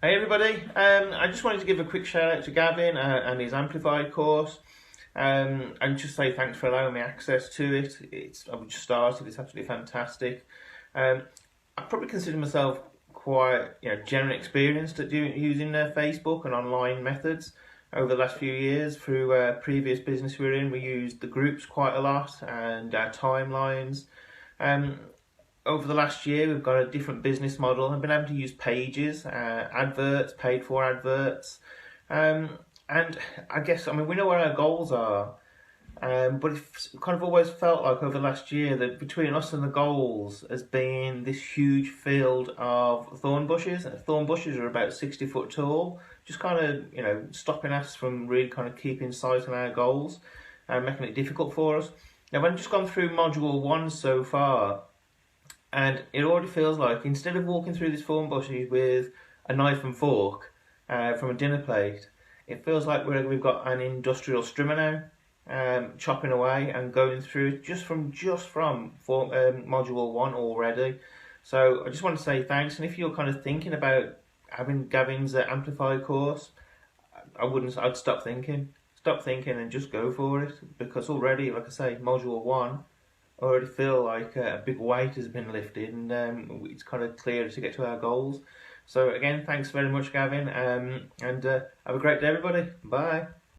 Hey everybody, I just wanted to give a quick shout out to Gavin and his Amplified course, and just say thanks for allowing me access to it. I've just started, it's absolutely fantastic. I probably consider myself quite generally experienced at using Facebook and online methods over the last few years. Through previous business we were in, we used the groups quite a lot and our timelines. Um, Over the last year, we've got a different business model. I've been able to use pages, adverts, paid for adverts. And I guess, we know where our goals are, but it's kind of always felt like over the last year that between us and the goals has been this huge field of thorn bushes. Thorn bushes are about 60 foot tall, just kind of, stopping us from really kind of keeping sight on our goals and making it difficult for us. Now, I've just gone through module one so far, and it already feels like instead of walking through this thorn bushes with a knife and fork from a dinner plate, it feels like we've got an industrial strimmer now, chopping away and going through just from module one already. So I just want to say thanks. And if you're kind of thinking about having Gavin's Amplified course, I'd stop thinking. Stop thinking and just go for it, because already, like I say, module one, I already feel like a big weight has been lifted, and it's kind of clear to get to our goals. So again, thanks very much, Gavin, and have a great day, everybody. Bye.